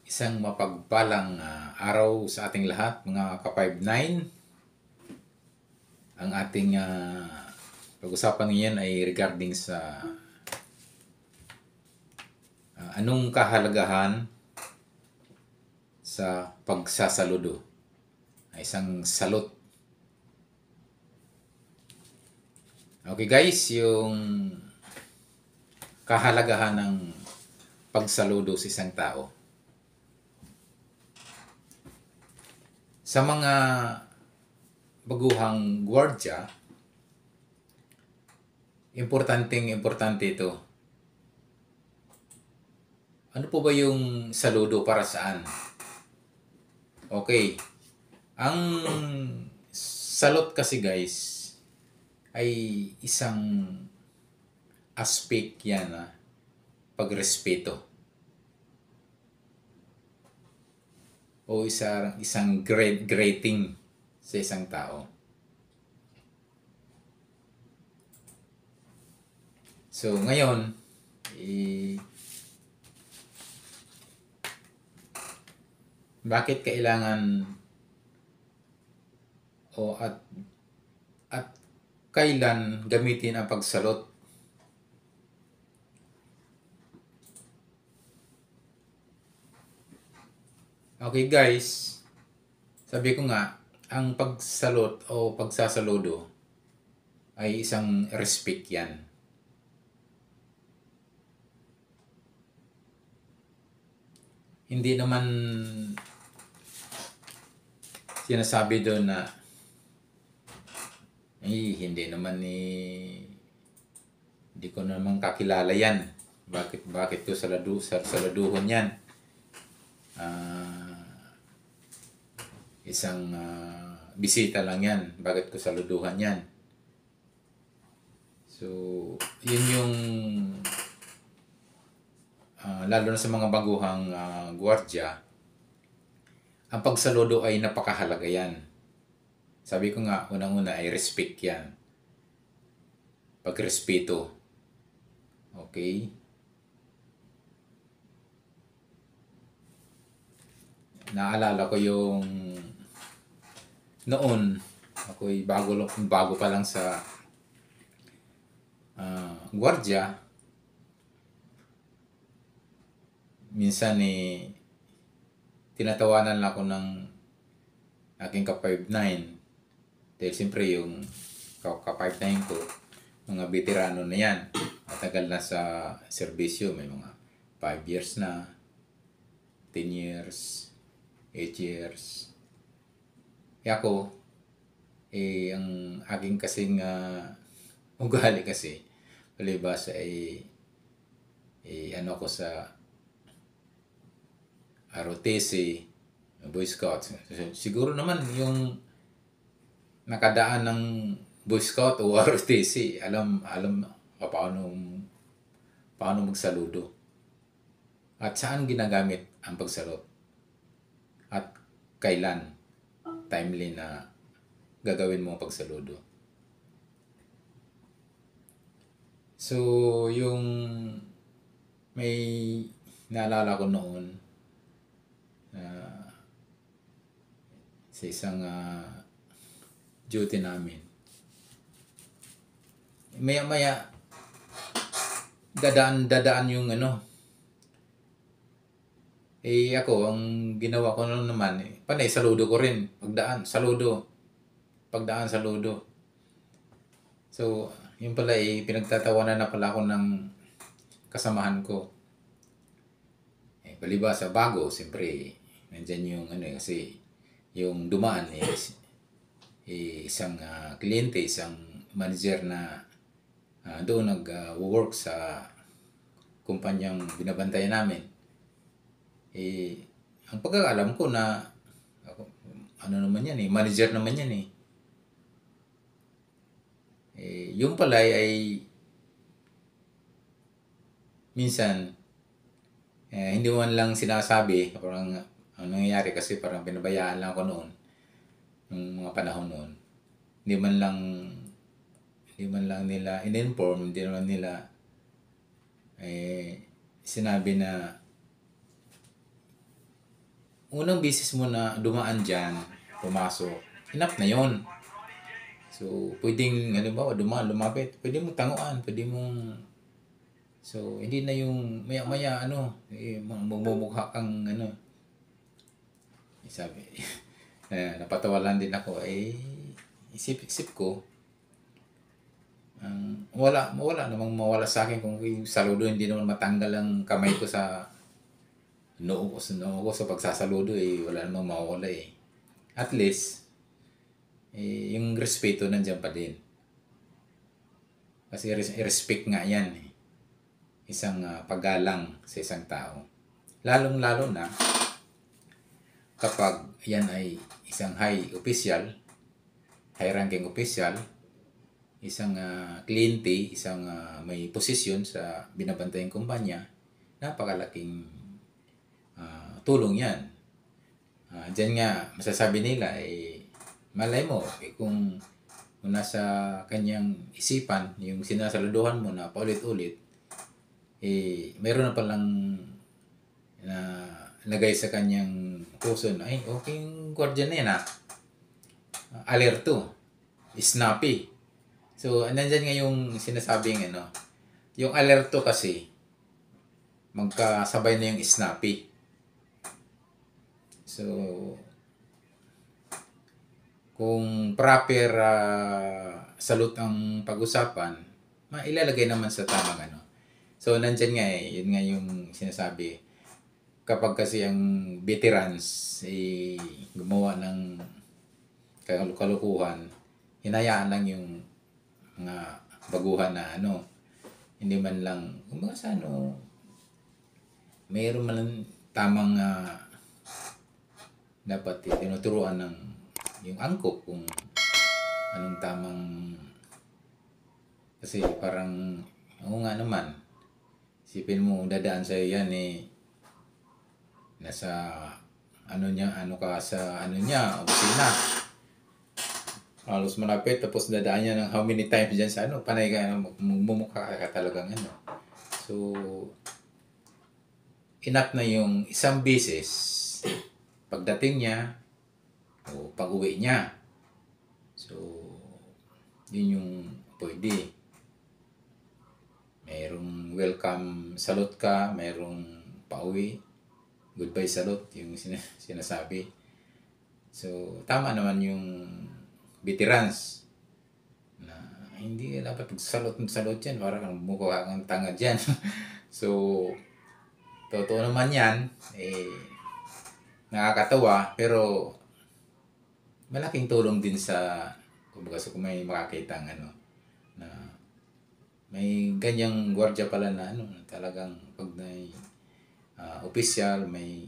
Isang mapagpalang araw sa ating lahat, mga ka-5-9. Ang ating pag-usapan ngayon ay regarding sa anong kahalagahan sa pagsasaludo. Isang salot. Okay guys, yung kahalagahan ng pagsaludo sa isang tao. Sa mga baguhang gwardya, importante ito. Ano po ba yung saludo para saan? Okay. Ang salot kasi guys ay isang aspect yan pagrespeto. O isang greeting sa isang tao. So ngayon, bakit kailangan at kailan gamitin ang pagsalot? Okay guys, sabi ko nga, ang pagsalot o pagsasaludo ay isang respect yan. Hindi naman sinasabi doon na hindi ko naman kakilala yan. Bakit ko saladuhon yan? Isang bisita lang yan. Bakit ko saluduhan yan? So, yun yung lalo na sa mga baguhang gwardya, ang pagsaludo ay napakahalaga yan. Sabi ko nga, unang-una ay respect yan. Pagrespeto. Okay? Naalala ko yung noon, ako'y bago pa lang sa gwardya. Minsan tinatawanan lang ako ng aking ka-5-9. Dahil siyempre yung ka-5-9 ko, mga veterano na yan. Matagal na sa serbisyo, may mga 5 years na, 10 years, 8 years. Ako, ang aking kasing ugali kasi, palibasa ano ko sa ROTC, Boy Scouts. Siguro naman yung nakadaan ng Boy Scout o ROTC, alam paano magsaludo. At saan ginagamit ang pagsalot. At kailan timely na gagawin mo ang pagsaludo. So, yung may naalala ko noon sa isang duty namin. Maya-maya dadaan yung ako, ang ginawa ko naman, panay, saludo ko rin. Pagdaan, saludo. So, yun pala pinagtatawanan na pala ako ng kasamahan ko. Palibasa, bago, siyempre, nandyan yung kasi yung dumaan isang kliyente, isang manager na doon nag-work sa kumpanyang binabantayan namin. Ang pagkakalam ko na naman yan manager naman yan yung pala ay minsan hindi man lang sinasabi, parang ang nangyayari kasi parang pinabayaan lang ako noon ng mga panahon noon. Hindi man lang nila in-inform, hindi naman nila sinabi na unang bisis mo na dumaan dyan, pumasok, enough na yon. So, pwedeng, halimbawa, lumapit, pwede mong tanguan, pwede mong, so, hindi na yung maya-maya, magmumukha kang, sabi, napatawalan din ako, isip-isip ko, wala namang mawala sa akin kung yung saludo hindi naman matanggal ang kamay ko sa noo ko sa pagsasaludo, wala namang mawala eh. At least, yung respeto nandiyan pa din. Kasi respect nga yan eh. Isang paggalang sa isang tao. Lalong-lalo na kapag yan ay isang high official, high ranking official, isang kliyente, isang may posisyon sa binabantayang kumpanya, napakalaking tulong yan. Diyan nga, masasabi nila, malay mo, kung nasa kanyang isipan, yung sinasaluduhan mo na paulit-ulit, mayroon na palang lagay sa kanyang puso na, okay yung gwardiya na yan alerto, snappy. So, nandyan nga yung sinasabing, yung alerto kasi, magkasabay na yung snappy. So, kung proper salute ang pag-usapan, mailalagay naman sa tamang So, nandyan nga yun nga yung sinasabi. Kapag kasi ang veterans gumawa ng kalukuhan, hinayaan lang yung mga baguhan na hindi man lang, kumbaga sa mayroon man lang tamang dapat tinuturuan ng yung angkop kung anong tamang, kasi parang oo nga naman, isipin mo dadaan sa'yo yan nasa opisina, halos malapit, tapos dadaan niya ng how many times dyan sa panay ka mumukha ka talagang so enough na yung isang beses pagdating niya o pag-uwi niya. So, yun yung pwede. Mayroong welcome salute ka, mayroong pauwi, goodbye salute, yung sinasabi. So, tama naman yung veterans na hindi dapat salute yan, parang mukha kang tanga dyan. So, totoo naman yan, nakakatawa, pero malaking tulong din sa, kumbaga kung may makakita na may ganyang gwardiya pala na talagang pag may official, may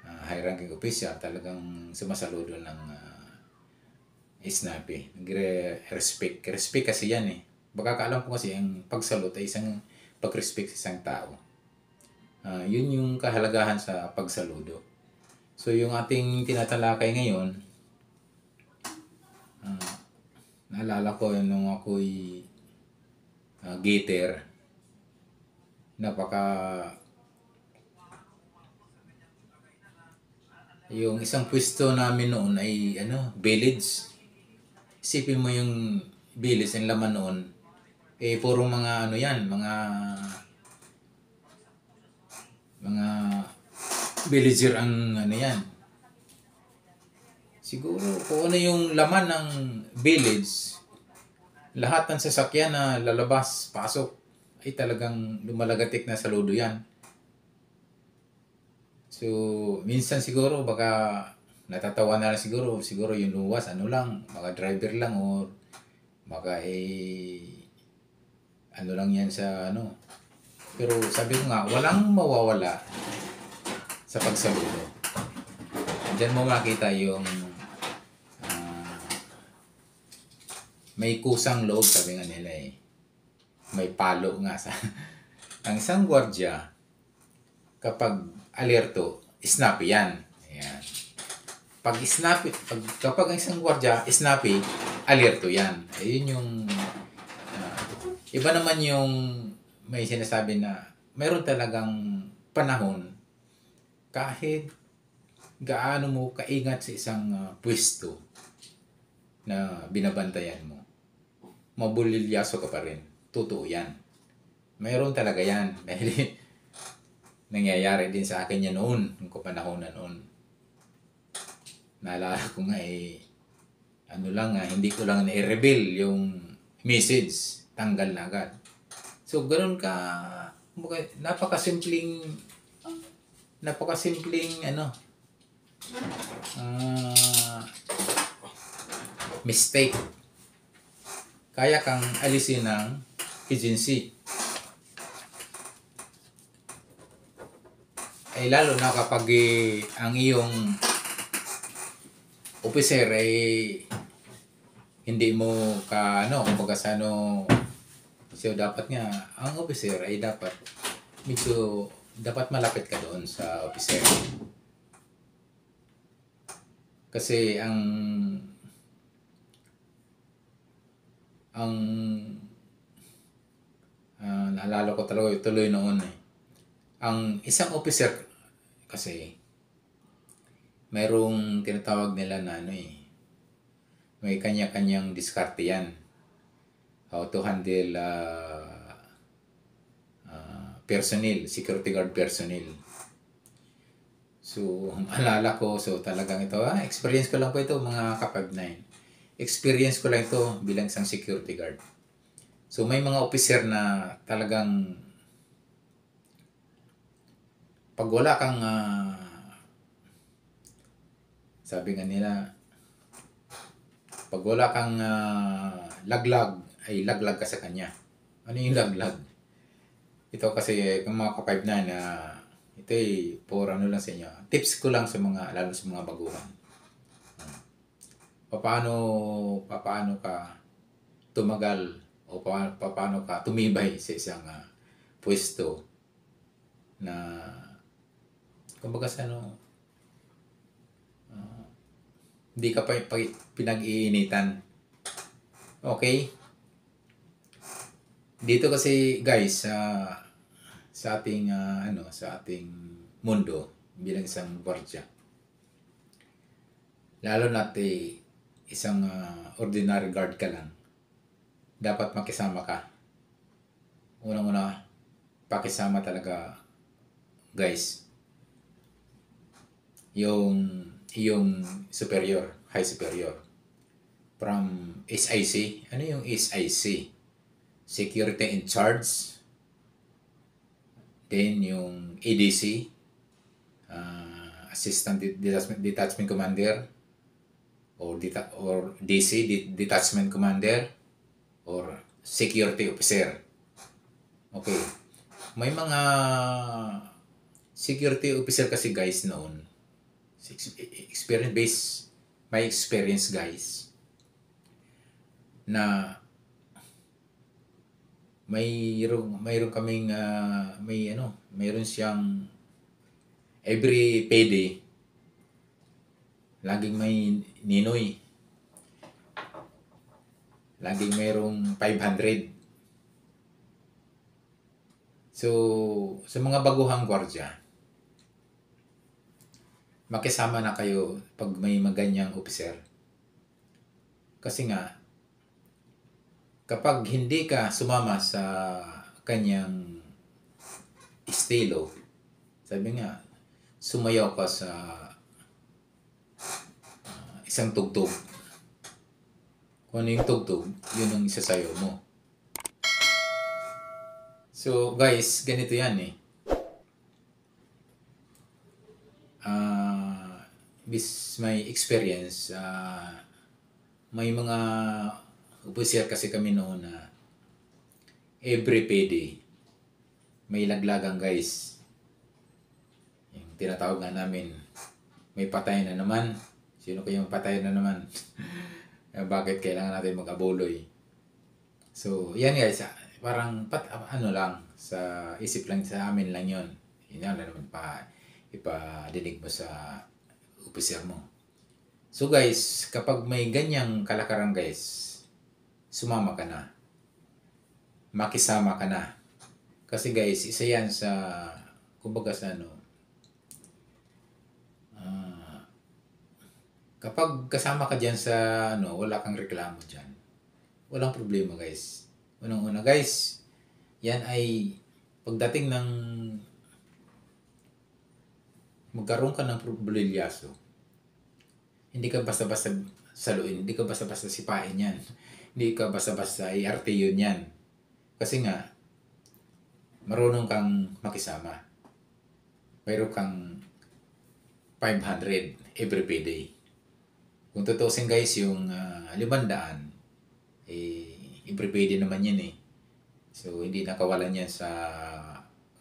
high ranking official, talagang sumasaludo ng snappy. Respect kasi yan eh. Baka kaalam ko kasi ang pagsalute ay isang pag-respect sa isang tao. Yun yung kahalagahan sa pagsaludo. So, yung ating tinatalakay ngayon, naalala ko nung ako'y gaiter, yung isang pwesto namin noon ay village. Isipin mo yung village, ang laman noon, puro mga mga villager ang yan. Siguro kung yung laman ng village, lahat ng sasakyan na lalabas, pasok, ay talagang lumalagatik na saludo yan. So, minsan siguro baka natatawa na lang siguro yung luwas, mga driver lang o baka lang yan sa Pero sabi ko nga, walang mawawala sa pagsaludo. Diyan mo makita yung may kusang loob, sabi nga nila May palo nga sa ang isang gwardiya, kapag alerto, snappy yan. Ayan. Kapag ang isang gwardiya, snappy, alerto yan. Ayun yung iba naman yung may sinasabi na mayroon talagang panahon kahit gaano mo kaingat sa isang pwesto na binabantayan mo, mabulilyaso ka pa rin. Totoo yan. Mayroon talaga yan. Dahil nangyayari din sa akin yan noon, yung panahon na noon. Naalala ko nga hindi ko lang na-reveal yung message, tanggal na agad. So, ganun ka, napakasimpleng mistake. Kaya kang alisin ng agency. Ay lalo na kapag ang iyong officer ay hindi mo kumbaga so dapat nga ang officer ay dapat malapit ka doon sa officer. Kasi naalala ko talaga tuloy noon ang isang officer kasi mayroong tinatawag nila na may kanya-kanyang diskarte yan. How to handle personnel, security guard personnel. So, alala ko, talagang ito, experience ko lang po ito mga ka-5-9. Experience ko lang ito bilang isang security guard. So, may mga officer na talagang pag wala kang sabi nga nila, pag wala kang laglag, ay laglag ka sa kanya. Ano yung laglag? Ito kasi, kung mga ka-5-9 ito ay for lang sa inyo. Tips ko lang lalo sa mga baguhan. Paano ka tumagal o paano ka tumibay sa isang pwesto na kumbaga hindi ka pa pinag-iinitan. Okay? Dito kasi guys, sa ating mundo bilang isang gwardiya, lalo na isang ordinary guard ka lang, dapat makisama ka. Unang-una, pakisama talaga guys yung superior, high superior from SIC. Ano yung SIC? Security in charge. Then yung ADC, Assistant Detachment Commander, or DC, Detachment Commander, or Security Officer. Okay. May mga security officer kasi guys noon, my experience guys, na mayroon kaming mayroon siyang every payday laging may ninoy, laging mayroong 500. So sa mga baguhang gwardiya, makisama na kayo pag may maganyang officer. Kasi nga, kapag hindi ka sumama sa kanyang estilo, sabi nga, sumayaw ka sa isang tugtog. Kung ano yung tugtog, yun ang isasayaw mo. So guys, ganito yan my experience, may mga officer kasi kami noon na every payday may laglagang guys. Yung tinatawag nga namin, may patay na naman. Sino kayong patay na naman? Bakit kailangan natin mag-abuloy? So, yan guys, parang lang, sa isip lang, sa amin lang yun. Yun lang naman ipadinig mo sa officer mo. So guys, kapag may ganyang kalakaran guys, sumama ka na. Makisama ka na. Kasi guys, isa yan sa, kumbaga sa Kapag kasama ka dyan sa wala kang reklamo dyan, walang problema guys. Unang-una guys, yan ay pagdating ng magkaroon ka ng bulilyaso, hindi ka basta-basta saluin, hindi ka basta-basta sipain yan. Hindi ka basta-basta i-RTO yan. Kasi nga, marunong kang makisama. Mayroon kang 500 every payday. Kung tutusin guys, yung 500, every payday naman yan eh. So, hindi nakawalan yan sa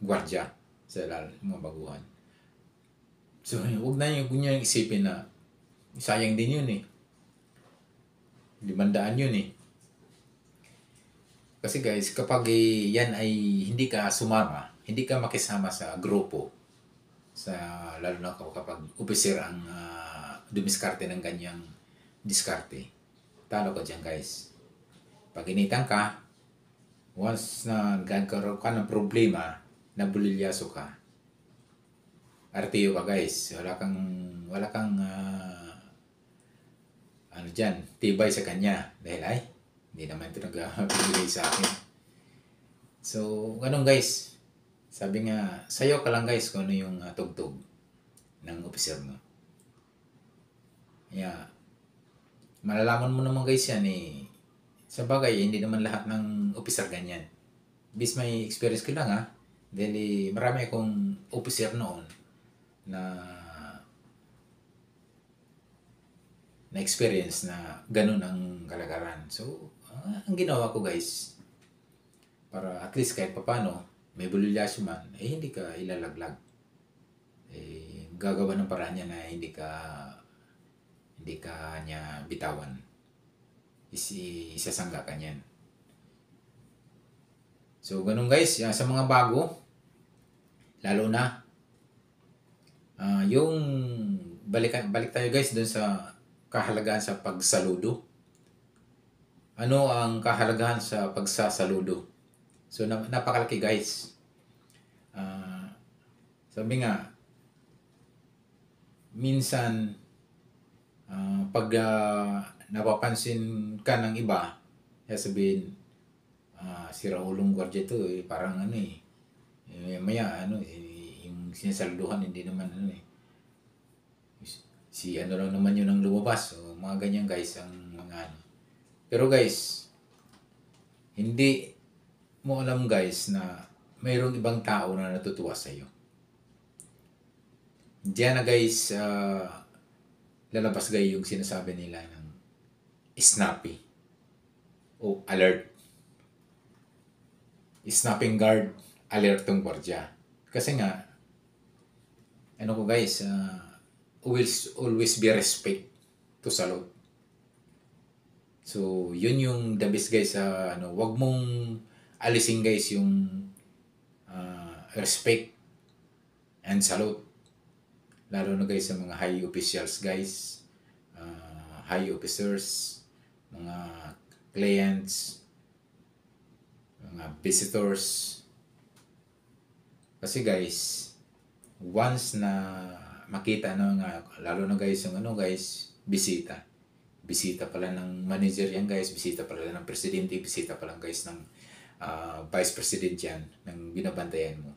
gwardya, sa mga baguhan. So, huwag na yung isipin na sayang din yun eh. 500 yun eh. Kasi guys, kapag yan ay hindi ka sumama, hindi ka makisama sa grupo, lalo na kapag officer ang dumiskarte ng ganyang diskarte, talo ka dyan guys. Pag initan ka, once na nagkaroon ka ng problema, nabulilyaso ka, RTO ka guys. Wala kang dyan, tibay sa kanya. Dahil hindi naman ito nagbibigay sa akin. So, ganun guys. Sabi nga, sayo ka lang guys kung ano yung tugtog ng officer mo. Kaya, malalaman mo naman guys yan eh. Sa bagay, hindi naman lahat ng officer ganyan. Bis may experience ko lang dahil marami akong officer noon na experience na ganun ang kalagaran. So, ang ginawa ko guys, para at least kahit papano, may bulilyaso man, hindi ka ilalaglag. Gagawa ng paraan niya na hindi ka niya bitawan. Isasangga ka niyan. So, ganun guys, sa mga bago, lalo na, yung balik tayo guys dun sa kahalagahan sa pagsaludo. Ano ang kahalagahan sa pagsasaludo? So, napakalaki guys. Sabi nga, minsan, pag napapansin ka ng iba, sabihin, sira ulong gwardiya ito, parang maya, yung sinasaluduhan, hindi naman si lang naman yun ang lumabas. So, mga ganyan guys, ang mga Pero guys, hindi mo alam guys na mayroong ibang tao na natutuwa sa iyo. Diyan na guys, lalabas guys yung sinasabi nila ng snappy o alert. Snapping guard, alertong gwardiya. Kasi nga, ko guys, always be respect to salute. So, yun yung the best guys sa wag mong alisin guys yung respect and salute. Lalo na guys sa mga high officials guys, high officers, mga clients, mga visitors. Kasi guys, once na makita lalo na guys yung bisita. Bisita pala ng manager yan guys, bisita pala ng presidente, bisita pala guys ng vice president yan, ng binabantayan mo.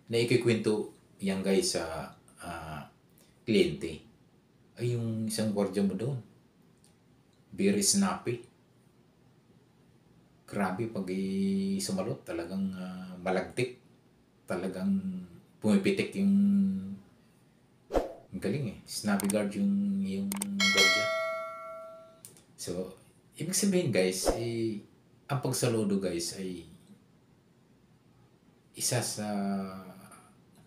Na ikikwento yan guys sa kliyente. Ay, yung isang gwardiya mo doon. Very snappy. Grabe, pag sumalot, talagang malagtik. Talagang pumipitik yung galing eh. Snappy guard yung gwardiya. So, ibig sabihin guys, ang pagsaludo guys ay isa sa,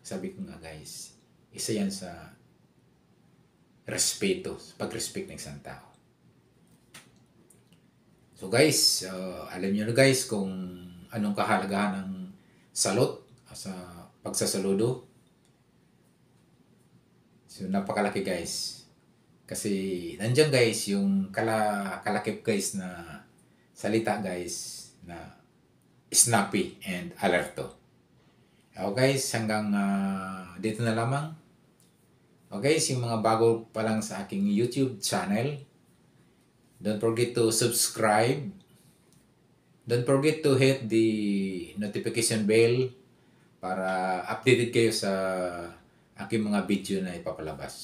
sabi ko nga guys, isa yan sa respeto, pag-respect ng isang tao. So guys, alam niyo na guys kung anong kahalagahan ng salot sa pagsasaludo. So napakalaki guys. Kasi nandiyan guys yung kalakip guys na salita guys na snappy and alerto. Okay guys, hanggang dito na lamang. Okay, so yung mga bago pa lang sa aking YouTube channel, don't forget to subscribe. Don't forget to hit the notification bell para updated kayo sa aking mga video na ipapalabas.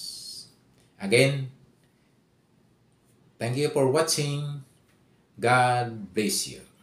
Again, thank you for watching. God bless you.